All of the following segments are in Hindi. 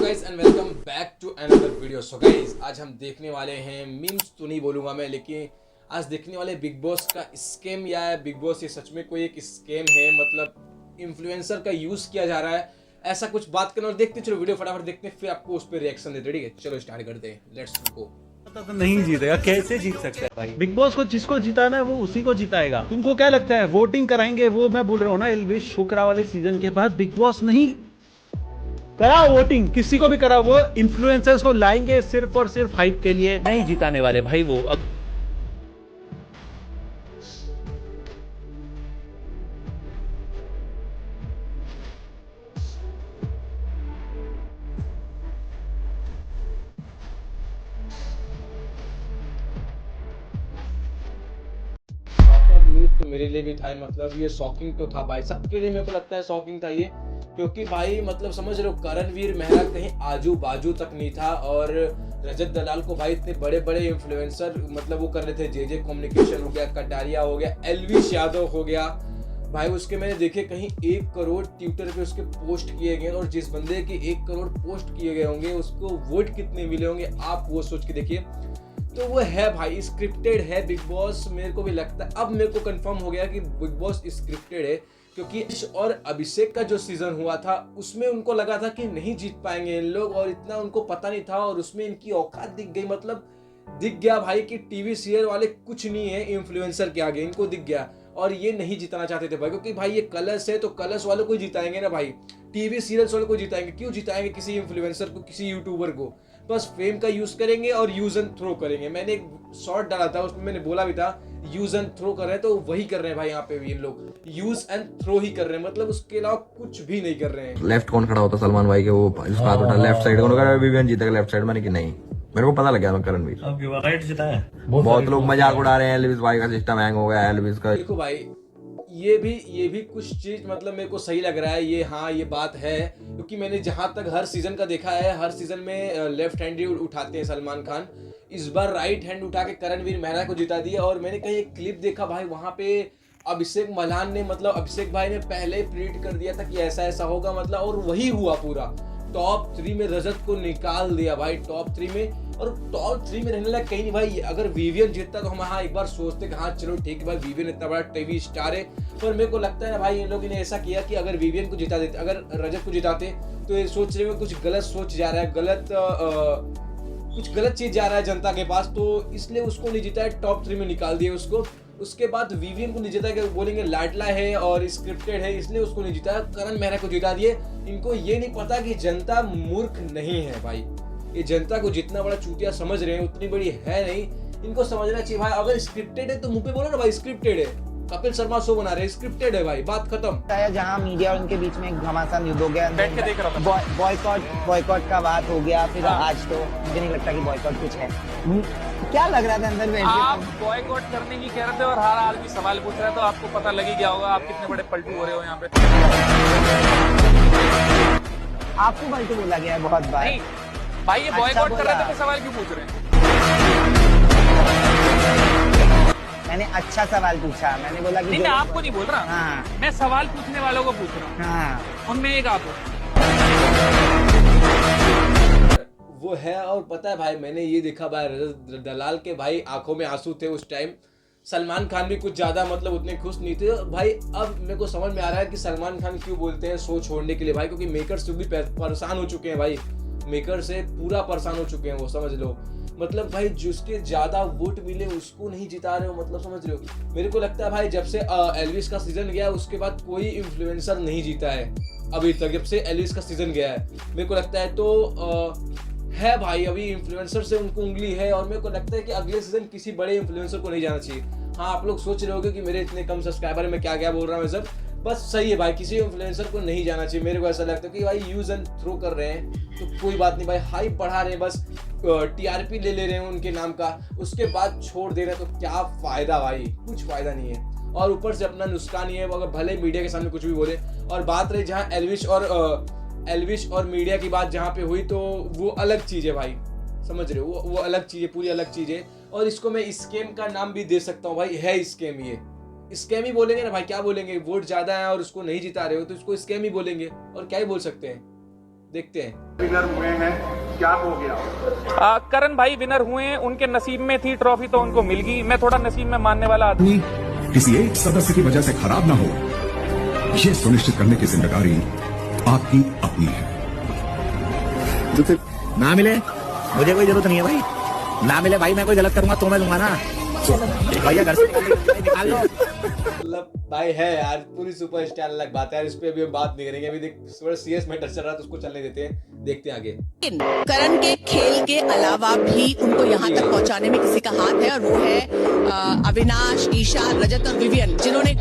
Guys and welcome back to another video. So guys आज हम देखने वाले हैं, मीम्स तो नहीं बोलूँगा मैं, लेकिन आज देखने वाले बिग बॉस का स्कैम। या बिग बॉस ये सच में कोई एक स्कैम है, मतलब इन्फ्लुएंसर का यूज़ किया जा रहा है, ऐसा कुछ बात करना। और देखते चलो वीडियो फटाफट देखते हैं, फिर आपको उस पर रिएक्शन देते। ठीक है, चलो स्टार्ट करते हैं, लेट्स गो। तो नहीं जीतेगा, कैसे जीत सकता है भाई? बिग बॉस को जिसको जिताना है वो उसी को जिताएगा। तुमको क्या लगता है वोटिंग कराएंगे? वो मैं बोल रहा हूँ ना, एलविश शुक्रा वाले सीजन के बाद बिग बॉस नहीं कराओ वोटिंग, किसी को भी कराओ। वो इन्फ्लुएंसर्स को लाएंगे सिर्फ और सिर्फ हाइप के लिए, नहीं जिताने वाले भाई वो। अब न्यूज़ तो मेरे लिए भी था, मतलब ये शॉकिंग तो था भाई, सबके लिए मेरे को लगता है शॉकिंग था ये। क्योंकि भाई मतलब समझ रहे हो, करणवीर मेहरा कहीं आजू बाजू तक नहीं था, और रजत दलाल को भाई इतने बड़े बड़े इन्फ्लुएंसर मतलब वो कर रहे थे। जे कम्युनिकेशन हो गया, कटारिया हो गया, एलविश यादव हो गया भाई। उसके मैंने देखे कहीं 1 करोड़ ट्विटर पे उसके पोस्ट किए गए, और जिस बंदे के 1 करोड़ पोस्ट किए गए होंगे उसको वोट कितने मिले होंगे आप वो सोच के देखिए। तो वो है भाई, स्क्रिप्टेड है बिग बॉस। मेरे को भी लगता है, अब मेरे को कंफर्म हो गया कि बिग बॉस स्क्रिप्टेड है। क्योंकि और अभिषेक का जो सीजन हुआ था उसमें उनको लगा था कि नहीं जीत पाएंगे इन लोग, और इतना उनको पता नहीं था, और उसमें इनकी औकात दिख गई। मतलब दिख गया भाई कि टीवी सीरियल वाले कुछ नहीं है इन्फ्लुएंसर के आगे, इनको दिख गया। और ये नहीं जितना चाहते थे भाई, क्योंकि भाई ये कलर्स है तो कलर्स वालों को जिताएंगे ना भाई, टीवी सीरियल्स वालों को जिताएंगे। क्यों जिताएंगे किसी इन्फ्लुएंसर को, किसी यूट्यूबर को? बस फेम का यूज करेंगे और यूज एंड थ्रो करेंगे। मैंने एक शॉर्ट डाला था, उसमें मैंने बोला भी था यूज एंड थ्रो कर रहे हैं, तो वही कर रहे हैं भाई। यहाँ पे भी इन लोग यूज एंड थ्रो ही कर रहे हैं, मतलब उसके अलावा कुछ भी नहीं कर रहे हैं। लेफ्ट कौन खड़ा होता सलमान भाई के, वो जिसका हाथ उठा लेफ्ट साइड कौन होगा? विवियन जीतेगा लेफ्ट साइड। मैंने कि नहीं, मेरे को पता लग गया करणवीर। अब राइट जिता है। बहुत लोग मजाक उड़ा रहे हैं, एलविस भाई का सिस्टम हैंग हो गया, एलविस का। देखो भाई, ये भी कुछ चीज मतलब मेरे को सही लग रहा है ये। हाँ ये बात है, क्योंकि मैंने जहां तक हर सीजन का देखा है, हर सीजन में लेफ्ट हैंड ही उठाते हैं सलमान खान। इस बार राइट हैंड उठा के करणवीर मेहरा को जिता दिया। और मैंने कहीं एक क्लिप देखा भाई, वहां पे अभिषेक मल्हान ने, मतलब अभिषेक भाई ने पहले प्रीडिक्ट कर दिया था कि ऐसा ऐसा होगा, मतलब और वही हुआ पूरा। टॉप 3 में रजत को निकाल दिया भाई, टॉप 3 में। और टॉप 3 में रहने लायक कहीं नहीं भाई। अगर विवियन जीतता तो हम हाँ एक बार सोचते कि हाँ चलो ठीक है भाई, विवियन इतना बड़ा टीवी स्टार है। पर मेरे को लगता है ना भाई, इन लोगों ने ऐसा किया कि अगर विवियन को जिता देते, अगर रजत को जिताते, तो ये सोच रहे हो कुछ गलत सोच जा रहा है, कुछ गलत चीज जा रहा है जनता के पास, तो इसलिए उसको नहीं जिताया, टॉप 3 में निकाल दिया उसको। उसके बाद विवियन को नहीं जिता कि बोलेंगे लाडला है और स्क्रिप्टेड है, इसलिए उसको नहीं जिताया। करण मेहरा को जिता दिए। इनको ये नहीं पता कि जनता मूर्ख नहीं है भाई। ये जनता को जितना बड़ा चूतिया समझ रहे हैं उतनी बड़ी है नहीं। इनको समझना चाहिए भाई, अगर स्क्रिप्टेड है तो मुंह पे बोलो ना भाई स्क्रिप्टेड है। कपिल शर्मा शो बना रहे हैं, स्क्रिप्टेड है भाई, बात खत्म। जहाँ मीडिया और उनके बीच में एक घमासान युद्ध हो गया, बैठ के देख रहा था। बॉयकॉट का बात हो गया। फिर आज तो मुझे नहीं लगता कि बॉयकॉट कुछ है। क्या लग रहा था अंदर बैठ आप के? बॉयकॉट करने की कह रहे थे और हर आदमी सवाल पूछ रहा है, तो आपको पता लग ही गया होगा आप कितने बड़े पलटू हो रहे हो यहाँ पे। आपको बल्कि बोला गया है बहुत बार। नहीं भाई, ये अच्छा बॉयकॉट कर रहे बोला। थे तो सवाल क्यों पूछ रहे हैं? मैंने अच्छा सवाल पूछा, मैंने बोला कि नहीं, मैं आपको नहीं बोल रहा। हाँ मैं सवाल पूछने वालों को पूछ रहा हूँ, हाँ उनमें एक आप हो। वो है। और पता है भाई, मैंने ये देखा भाई, रजत दलाल के भाई आंखों में आंसू थे उस टाइम। सलमान खान भी कुछ ज्यादा मतलब उतने खुश नहीं थे भाई। अब मेरे को समझ में आ रहा है कि सलमान खान क्यों बोलते हैं शो छोड़ने के लिए भाई, क्योंकि मेकर्स भी परेशान हो चुके हैं भाई। मेकर से पूरा परेशान हो चुके हैं वो, समझ लो। मतलब भाई जिसके ज्यादा वोट मिले उसको नहीं जिता रहे हो, मतलब समझ रहे हो। मेरे को लगता है भाई, जब से एलविस का सीजन गया उसके बाद कोई इन्फ्लुएंसर नहीं जीता है अभी तक, जब से एलविस का सीजन गया है। मेरे को लगता है तो है भाई, अभी इन्फ्लुएंसर से उनको उंगली है। और मेरे को लगता है कि अगले सीजन किसी बड़े इन्फ्लुएंसर को नहीं जाना चाहिए। हाँ आप लोग सोच रहे होगे कि मेरे इतने कम सब्सक्राइबर है, मैं क्या क्या बोल रहा हूँ सब, बस सही है भाई, किसी इन्फ्लुएंसर को नहीं जाना चाहिए। मेरे को ऐसा लगता है कि भाई यूज एंड थ्रो कर रहे हैं तो कोई बात नहीं भाई, हाइप बढ़ा रहे हैं, बस टीआरपी ले रहे हैं उनके नाम का, उसके बाद छोड़ दे रहे हैं, तो क्या फायदा भाई, कुछ फायदा नहीं है। और ऊपर से अपना नुकसान ही है, अगर भले मीडिया के सामने कुछ भी बोले। और बात रही जहाँ एलविश और मीडिया की बात जहाँ पे हुई, तो वो अलग चीज है भाई, समझ रहे हो, वो अलग चीज है, पूरी अलग चीज है। और इसको मैं स्कैम का नाम भी दे सकता हूँ भाई, है स्कैम। ये स्कैम ही बोलेंगे ना भाई, क्या बोलेंगे? वोट ज्यादा है और उसको नहीं जिता रहे हो तो इसको स्कैम ही बोलेंगे, और क्या ही बोल सकते हैं। देखते हैं। विनर हुए हैं, क्या हो गया? करण भाई विनर हुए हैं, उनके नसीब में थी ट्रॉफी तो उनको मिल गई। मैं थोड़ा नसीब में मानने वाला आदमी। किसी एक सदस्य की वजह से खराब ना हो, ये सुनिश्चित करने की जिम्मेदारी आपकी अपनी है। ना मिले मुझे कोई जरूरत नहीं है भाई, ना मिले भाई मैं कोई गलत करूंगा तो मैं लूंगा ना भैया, घर से निकाल लो। मतलब भाई है यार पूरी सुपरस्टार अलग बात है यार, इस पे अभी हम बात नहीं करेंगे। अभी देख थोड़ा सीरियस मैटर चल रहा है तो उसको चलने देते हैं, देखते हैं आगे। करण के खेल के अलावा भी उनको यहाँ तक पहुंचाने में किसी का हाथ है, और वो है अविनाश, ईशा, रजत और विवियन, जिन्होंने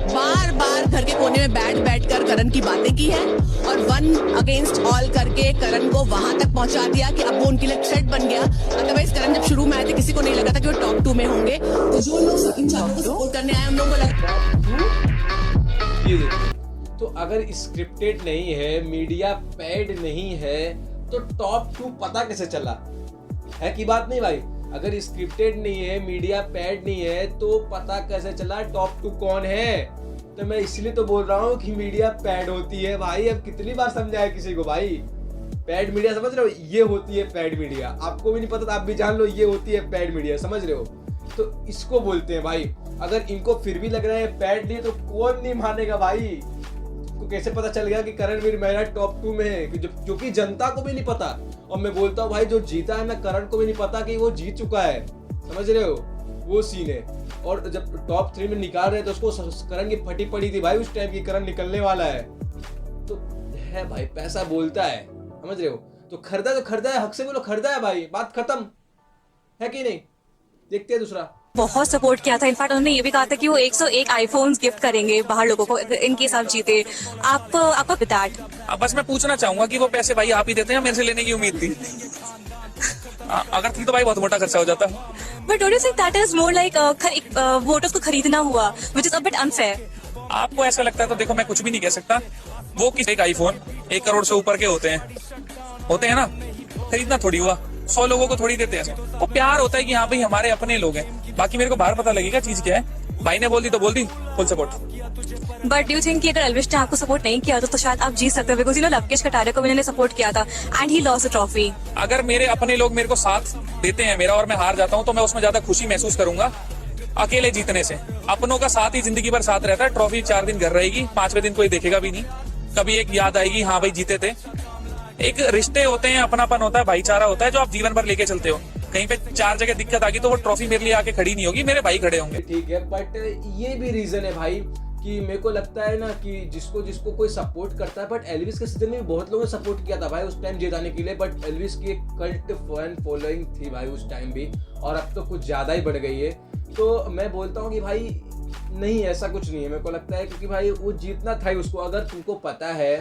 बार बार घर के कोने में बैठ कर करण की बातें की है और 1 अगेंस्ट ऑल करके करण को वहां तक पहुंचा दिया कि अब वो उनके लिए थ्रेट बन गया। अदरवाइज करण जब शुरू में आए थे किसी को नहीं लगा था कि वो टॉप 2 में होंगे, तो जो लोग इन चारों को सपोर्ट करने आए उन लोगों को लगा। ये देखो, तो अगर स्क्रिप्टेड नहीं है, मीडिया पैड नहीं है, तो टॉप 2 पता कैसे चला है की बात नहीं भाई। अगर स्क्रिप्टेड नहीं है, मीडिया पैड नहीं है, तो पता कैसे चला टॉप 2 कौन है। तो मैं इसलिए तो बोल रहा हूँ कि मीडिया पैड होती है भाई। अब कितनी बार समझाया किसी को भाई, पैड मीडिया समझ रहे हो, ये होती है पैड मीडिया। आपको भी नहीं पता तो आप भी जान लो, ये होती है पैड मीडिया, समझ रहे हो। तो इसको बोलते हैं भाई। अगर इनको फिर भी लग रहा है पैड लिए तो कौन नहीं मानेगा भाई। को कैसे पता चल गया कि करण वीर मेहरा टॉप 2 में है, जो कि जनता को भी नहीं पता। और मैं बोलता हूँ भाई जो जीता है ना, करण को भी नहीं पता कि वो जीत चुका है, समझ रहे हो, वो सीन है। और जब टॉप 3 में निकाल रहे तो उसको करण की फटी पड़ी थी भाई उस टाइम की, करण निकलने वाला है। तो है भाई, पैसा बोलता है, समझ रहे हो। तो खरीदा है, हक से बोलो खरीदा है भाई, बात खत्म है कि नहीं। देखते हैं दूसरा। बहुत सपोर्ट किया था, इनफैक्ट उन्होंने ये भी कहा था कि वो 101 आईफोन्स गिफ्ट करेंगे बाहर लोगों को इनके साथ जीते। आपका दैट बस मैं पूछना चाहूंगा कि वो पैसे भाई आप ही देते हैं, मेरे से लेने की उम्मीद थी? अगर थी तो भाई बहुत मोटा खर्चा हो जाता। But don't you think that is more like voters को खरीदना हुआ, which is a bit unfair? आपको ऐसा लगता है तो देखो, मैं कुछ भी नहीं कह सकता। वो किसी एक आईफोन 1 करोड़ से ऊपर के होते हैं ना, खरीदना थोड़ी हुआ, 100 लोगों को थोड़ी देते हैं। वो प्यार होता है कि हाँ भाई हमारे अपने लोग हैं। बाकी मेरे को बाहर पता लगेगा चीज क्या है। भाई ने बोल दी तो बोल दी, full support. But do you think कि अगर एल्विश ने आपको सपोर्ट नहीं किया तो शायद आप जीत सकते हो? Because you know Lavkesh Kataria को मैंने सपोर्ट किया था and he lost the trophy. अगर मेरे अपने लोग मेरे को साथ देते हैं मेरा और मैं हार जाता हूँ तो मैं उसमें ज्यादा खुशी महसूस करूंगा अकेले जीतने से। अपनों का साथ ही जिंदगी भर साथ रहता है। ट्रॉफी 4 दिन घर रहेगी, 5वें दिन कोई देखेगा भी नहीं। कभी एक याद आएगी, हाँ भाई जीते थे। एक रिश्ते होते हैं, अपनापन होता है, भाईचारा होता है, जो आप जीवन भर लेके चलते हो। कहीं पे 4 जगह दिक्कत आ गई तो वो ट्रॉफी मेरे लिए आके खड़ी नहीं होगी, मेरे भाई खड़े होंगे। ठीक है, बट ये भी रीजन है भाई कि मेरे को लगता है ना कि जिसको कोई सपोर्ट करता है, बट एल्विस के सीजन में भी बहुत लोगों ने सपोर्ट किया था भाई उस टाइम जिताने के लिए। बट एल्विस की एक कल्ट फैन फॉलोइंग थी भाई उस टाइम भी, और अब तो कुछ ज्यादा ही बढ़ गई है। तो मैं बोलता हूँ कि भाई नहीं, ऐसा कुछ नहीं है। मेरे को लगता है क्योंकि भाई वो जीतना था ही उसको। अगर तुमको पता है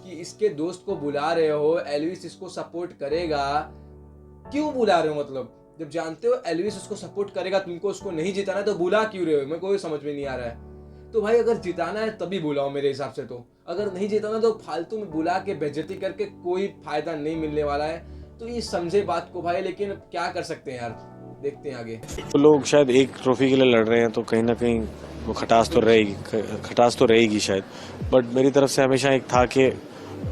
कि इसके दोस्त को बुला रहे हो, एल्विस इसको सपोर्ट करेगा, क्यों बुला रहे हो? मतलब जब जानते हो एल्विस उसको सपोर्ट करेगा, तुमको उसको नहीं जिताना है तो बुला क्यों रहे हो? मेरे को कोई समझ में नहीं आ रहा है। तो भाई अगर जिताना है तभी बुलाओ मेरे हिसाब से। तो अगर नहीं जिताना तो फालतू में बुला के बेइज्जती करके कोई फायदा नहीं मिलने वाला है। तो ये समझे बात को भाई, लेकिन क्या कर सकते हैं यार, देखते हैं आगे। तो लोग शायद एक ट्रॉफी के लिए लड़ रहे हैं तो कहीं ना कहीं वो खटास तो रहेगी शायद। बट मेरी तरफ से हमेशा एक था कि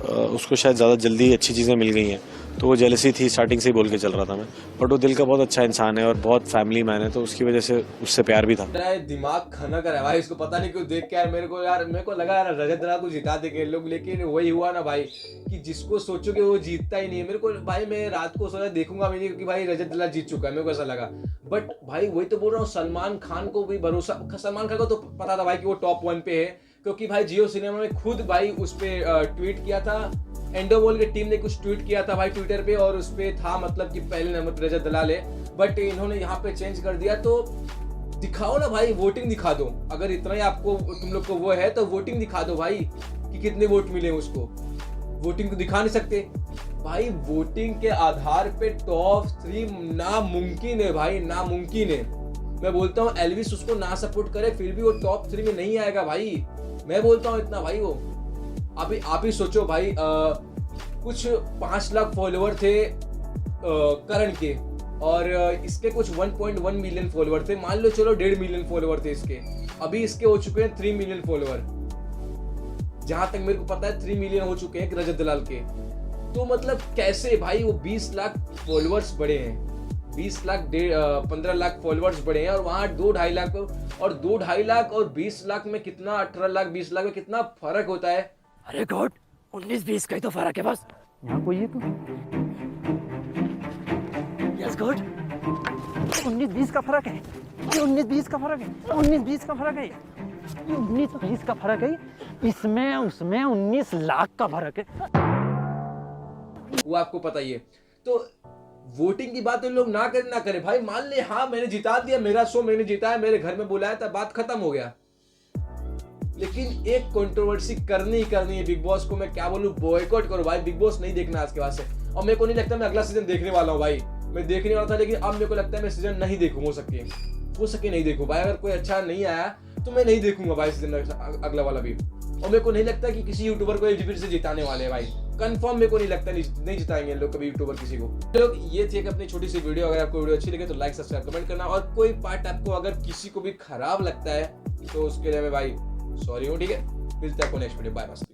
उसको शायद ज़्यादा जल्दी अच्छी चीज़ें मिल गई हैं, तो वो जेलसी थी, स्टार्टिंग से ही बोल के चल रहा था मैं। बट वो दिल का बहुत अच्छा इंसान है और बहुत फैमिली मैन है, तो उसकी वजह से उससे प्यार भी था। दिमाग खनक रहा है भाई इसको, पता नहीं क्यों देख के यार मेरे को लगा यार रजत दलाल को जिता देंगे लोग, लेकिन वही हुआ ना भाई कि जिसको सोचोगे वो जीतता ही नहीं है। मेरे को भाई, मैं रात को सोचा देखूंगा भी नहीं क्योंकि भाई रजत दलाल जीत चुका है, मेरे को ऐसा लगा। बट भाई वही तो बोल रहा हूँ, सलमान खान को भी भरोसा, सलमान खान को तो पता था भाई कि वो टॉप 1 पे है, क्योंकि भाई जियो सिनेमा में खुद भाई उस पर ट्वीट किया था। एंडोमोल की टीम ने कुछ ट्वीट किया था भाई ट्विटर पे, और उस पे था मतलब कि पहले नंबर पे रजत दलाल है, बट इन्होंने यहाँ पे चेंज कर दिया। तो दिखाओ ना भाई, वोटिंग दिखा दो। अगर इतना ही आपको तुम लोग को वो है तो वोटिंग दिखा दो भाई कि कितने वोट मिले उसको। वोटिंग तो दिखा नहीं सकते भाई। वोटिंग के आधार पे टॉप 3 नामुमकिन है भाई, नामुमकिन है। मैं बोलता हूँ एल्विस उसको ना सपोर्ट करे फिर भी वो टॉप 3 में नहीं आएगा भाई। मैं बोलता हूँ इतना भाई। वो आप ही सोचो भाई, कुछ 5 लाख फॉलोवर थे करण के, और इसके कुछ 1.1 मिलियन फॉलोवर थे। मान लो चलो 1.5 मिलियन फॉलोवर थे इसके, अभी इसके हो चुके हैं 3 मिलियन फॉलोवर। जहां तक मेरे को पता है 3 मिलियन हो चुके हैं रजत दलाल के। तो मतलब कैसे भाई वो 20 लाख फॉलोअर्स बढ़े हैं, 20 लाख 15 लाख फॉलोअर्स बढ़े हैं, और वहाँ 2-2.5 लाख, और 2-2.5 लाख और 20 लाख में कितना, 18 लाख 20 लाख में कितना फर्क होता है। अरे गॉड, 19-20 का ही तो फर्क है बस। यहाँ कोई है तू? यस गॉड, 19-20 का फर्क है, 19-20 का फर्क है, 19-20 का फर्क है, 19-20 का फर्क है, इसमें उसमें 19 लाख का फर्क है। वो आपको पता ही है। तो वोटिंग की बात लोग ना करे भाई, मान ले हाँ मैंने जिता दिया, मेरा शो मैंने जिताया, मेरे घर में बुलाया था, बात खत्म हो गया। लेकिन एक कंट्रोवर्सी करनी ही करनी है। बिग बॉस को मैं क्या बोलूं, बॉयकॉट करो भाई, बिग बॉस नहीं देखना आज के बाद से। और मेरे को नहीं लगता मैं अगला सीजन देखने वाला हूँ भाई, मैं देखने वाला था, लेकिन अब मेरे को लगता है मैं सीजन नहीं देखूं, हो सके नहीं देखूं भाई। अगर कोई अच्छा नहीं आया तो मैं नहीं देखूंगा भाई सीजन अगला वाला भी। और मेरे को नहीं लगता कि किसी यूट्यूबर को एलिजिबिलिटी से जिताने वाले हैं भाई, कंफर्म मेरे को नहीं लगता, नहीं जिताएंगे लोग कभी यूट्यूबर किसी को। लोग ये थी अपनी छोटी सी वीडियो। अगर आपको वीडियो अच्छी लगे तो लाइक सब्सक्राइब कमेंट करना, और कोई पार्ट आपको अगर किसी को भी खराब लगता है तो उसके लिए मैं भाई सॉरी हूँ, ठीक है। मिलते हैं आपको नेक्स्ट वीडियो, बाय बाय।